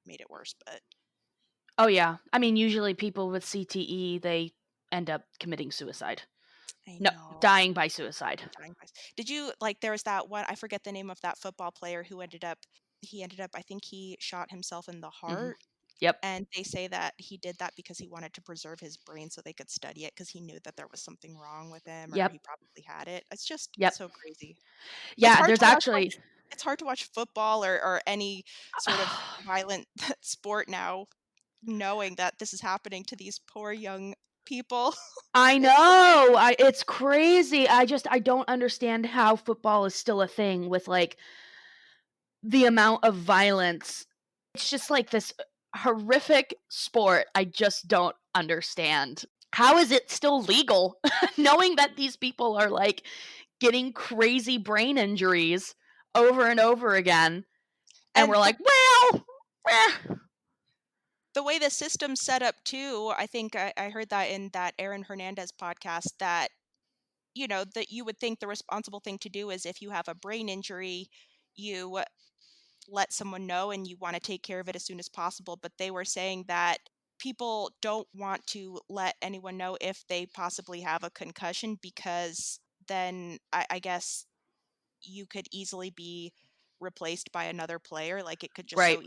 made it worse. But Oh yeah. I mean, usually people with CTE, they end up committing suicide. I No, know. dying by suicide. Dying by Did you like, there was that one, I forget the name of that football player who ended up, I think he shot himself in the Mhm. heart, Yep, and they say that he did that because he wanted to preserve his brain so they could study it because he knew that there was something wrong with him, or yep, he probably had it. It's just yep. so crazy. It's Yeah, hard there's to watch actually like it's hard to watch football or any sort of violent sport now, knowing that this is happening to these poor young people. I know, it's crazy. I don't understand how football is still a thing with, like, the amount of violence. It's just, like, this horrific sport I just don't understand. How is it still legal knowing that these people are, like, getting crazy brain injuries over and over again, and And we're like, "Well, eh." the way the system's set up too, I think I heard that in that Aaron Hernandez podcast, that that you would think the responsible thing to do is, if you have a brain injury, you let someone know and you want to take care of it as soon as possible. But they were saying that people don't want to let anyone know if they possibly have a concussion, because then I guess you could easily be replaced by another player. Like, it could just Right.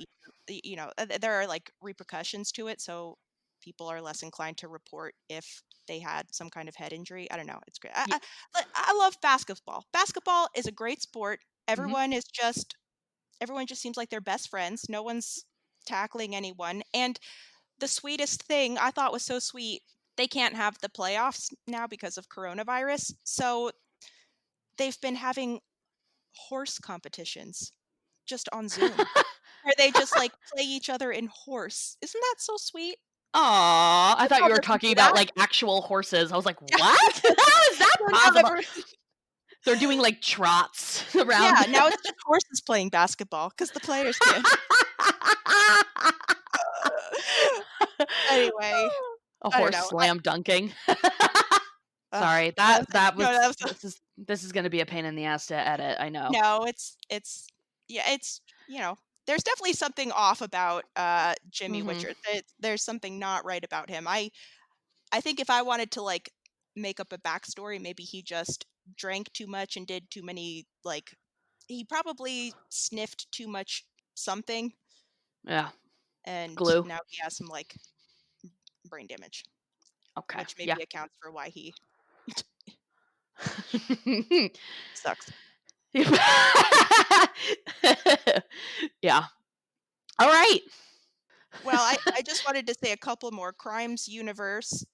there are like repercussions to it. So people are less inclined to report if they had some kind of head injury. I don't know. It's great. Ye I love basketball. Basketball is a great sport. Mhm. Everyone just seems like they're best friends. No one's tackling anyone. And the sweetest thing I thought was so sweet, they can't have the playoffs now because of coronavirus. So they've been having horse competitions just on Zoom, where they just like play each other in horse. Isn't that so sweet? Aw, I thought Football you were doesn't talking do about, that. like, actual horses. I was like, Yeah. "What? How is that No, now possible?" every They're doing, like, trots around. yeah, now it's just horses playing basketball because the players can't. Anyway, A I don't horse know. slam dunking. Sorry, That was it. that No, was that was this is gonna be a pain in the ass to edit, I know. no, it's yeah, there's definitely something off about, Jimmy Mhm. Witcher. There's something not right about him. I think if I wanted to, like, make up a backstory, maybe he just drank too much and did too many, like, he probably sniffed too much something, Yeah, and glue. now he has some, like, brain damage, Okay, which yeah. maybe accounts for why he sucks. Yeah. Alright. Well, I just wanted to say a couple more. Crimes Universe,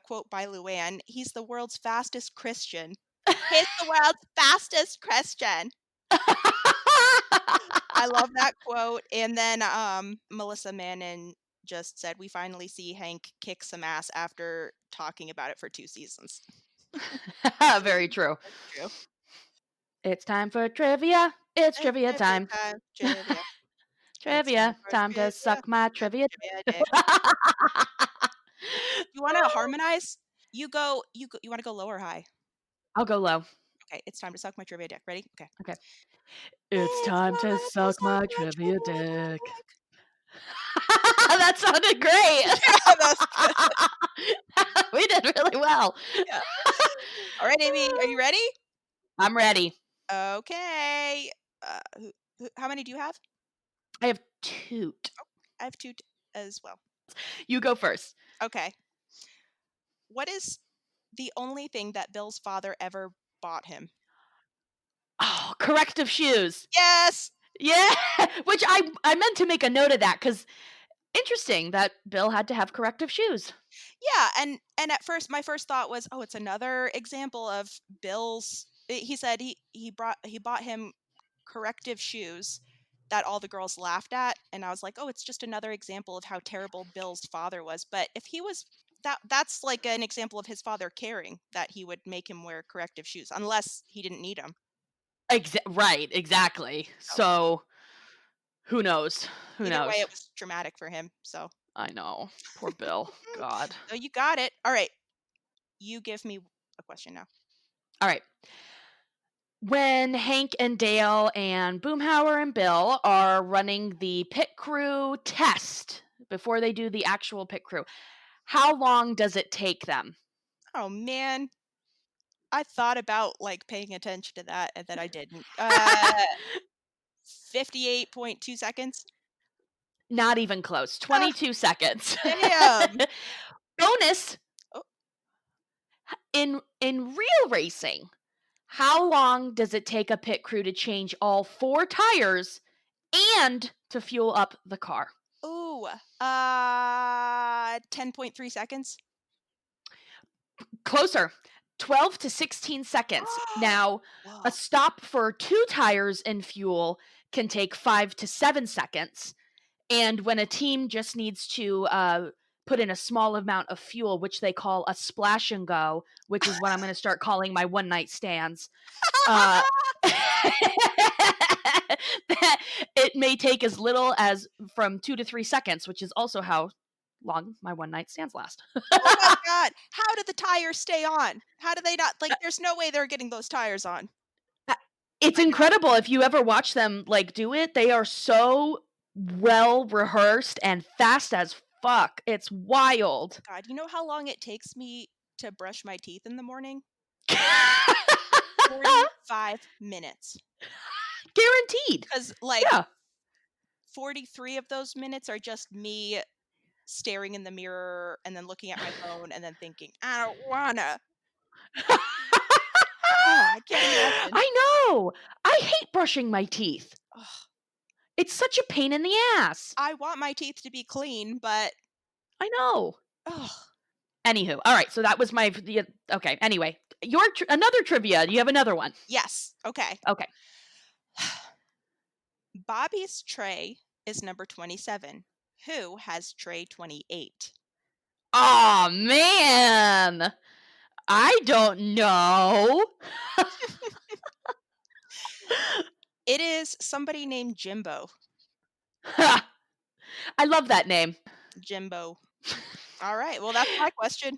quote by Luann, "He's the world's fastest Christian." He's the world's fastest Christian. I love that quote. And then Melissa Mannon just said, "We finally see Hank kick some ass after talking about it for 2 seasons." Very true. That's true. It's time for trivia. It's It's trivia trivia time. time, trivia. It's time Trivia. for Time to trivia. suck my Suck trivia. trivia dick. You wanna harmonize? You wanna go low or high? I'll go low. Okay, it's time to suck my trivia dick. Ready? Okay. Okay. It's It's time to time to suck suck my my trivia trivia dick. dick. That sounded great. Yeah, that's good. We did really well. Yeah. Alright, Amy, are you ready? I'm ready. Okay. How many do you have? I have toot. I have 2 as well. You go first. Okay. What is the only thing that Bill's father ever bought him? Oh, corrective shoes. Yes! Yeah, which I meant to make a note of that because interesting that Bill had to have corrective shoes. Yeah, and at first my first thought was, "Oh, it's another example of Bill's." He said he bought him corrective shoes that all the girls laughed at, and I was like, "Oh, it's just another example of how terrible Bill's father was." But if he was that's like an example of his father caring that he would make him wear corrective shoes, unless he didn't need them. Right, exactly. So So who knows? Who either way, knows? it was traumatic for him. So, I know. Poor Bill. God. so you got it. All right, you give me a question now. All right. When Hank and Dale and Boomhauer and Bill are running the pit crew test before they do the actual pit crew, how long does it take them? Oh man. I thought about, like, paying attention to that, and then I didn't. 58.2 seconds? Not even close. Ah, 22 seconds. damn! Bonus, Oh, in real racing, how long does it take a pit crew to change all 4 tires and to fuel up the car? ooh, 10.3 seconds? Closer. 12 to 16 seconds. Now, a Whoa. stop for 2 tires and fuel can take 5 to 7 seconds. And when a team just needs to put in a small amount of fuel, which they call a splash and go, which is what I'm going to start calling my one night stands, uh, that it may take as little as from 2 to 3 seconds, which is also how long my one night stands last. Oh my god, how did the tires stay on? How do they not like, there's no way they're getting those tires on. Uh, It's I know. incredible if you ever watch them like do it. They are so well rehearsed and fast as fuck. It's wild. God, you know how long it takes me to brush my teeth in the morning? 45 minutes. Guaranteed. Because, like, Yeah. 43 of those minutes are just me staring in the mirror and then looking at my phone and then thinking, "I don't wanna." Oh, I can't imagine. I know. I hate brushing my teeth. Ugh. It's such a pain in the ass. I want my teeth to be clean, but I know. ugh. Anywho, all right. So that was my okay. Anyway, your another trivia. You have another one. Yes, okay. Okay. Bobby's tray is number 27. Who has tray 28? Oh man, I don't know. It is somebody named Jimbo. I love that name. Jimbo. All right, well, that's my question.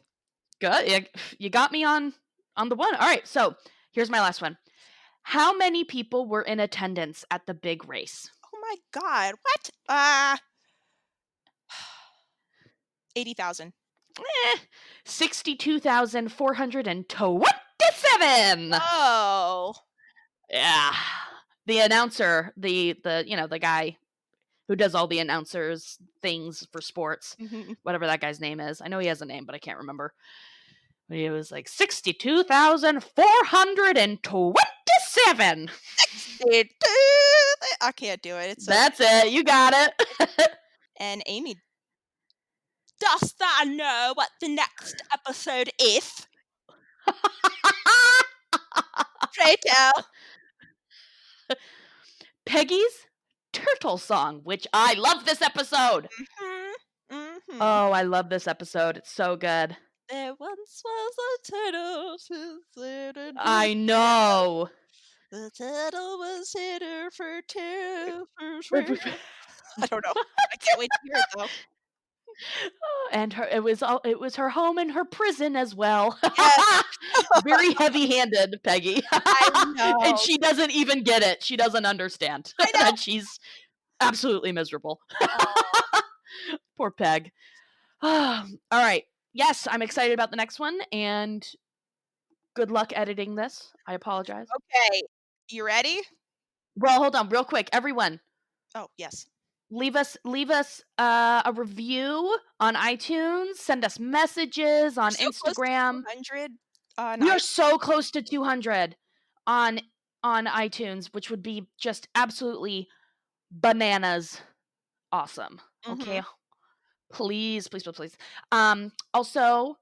Good. You got me on the one. All right. So here's my last one. How many people were in attendance at the big race? Oh my god, what? 80,000. 62,427. Oh. Yeah. The announcer, the guy who does all the announcers things for sports, Mhm. whatever that guy's name is. I know he has a name, but I can't remember. But he was like 62,427. 62. I can't do it. It's so That's it. You got it. And Amy, dost thou know what the next episode is? Pray tell. Peggy's turtle song, which I love this episode. Mhm. Mhm. Oh, I love this episode. It's so good. There once was a turtle who said a I know. The turtle was hitter for two. I don't know. I can't wait to hear it though. And it was her home and her prison as well. Yes. Very heavy-handed, Peggy. I know. And she doesn't even get it. She doesn't understand I know. that she's absolutely miserable. Aw. Poor Peg. All right. Yes, I'm excited about the next one, and good luck editing this. I apologize. Okay. You ready? Well, hold on, real quick, everyone. Oh, yes. Leave us a review on iTunes. Send us messages on So close to Instagram. 200 on We are so close to 200 on iTunes, which would be just absolutely bananas awesome. Okay. Please. Also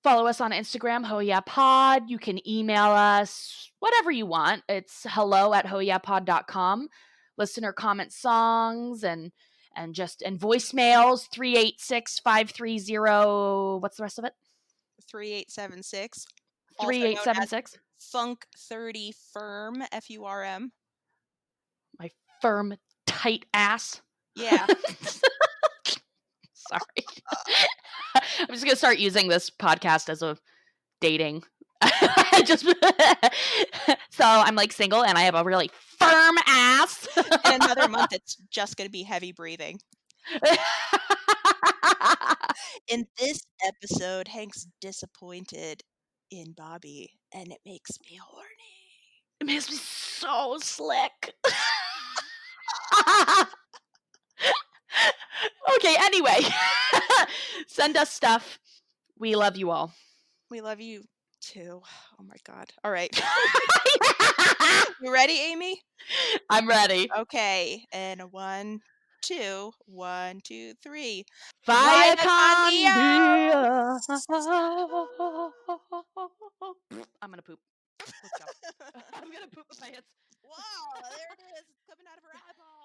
follow us on Instagram, Ho Yeah Pod. You can email us whatever you want. It's hello@hoyeahpod.com. Listener comment songs and voicemails 386-530. What's the rest of it? 3876. 3876. Funk 30 Firm, FURM. My firm, tight ass. Yeah. Sorry. I'm just gonna start using this podcast as a dating. Just so I'm like single and I have a really firm ass. In another month, it's just going to be heavy breathing. In this episode, Hank's disappointed in Bobby, and it makes me horny. It makes me so slick. Okay, anyway. Send us stuff. We love you all. We love you too. Oh my God. All right. You ready, Amy? I'm ready. Okay. And 1, 2, 1, 2, 3. Via Via con Condia. I'm gonna poop. Let's go. I'm gonna poop my pants. Wow, there it is. It's coming out of her eyeball.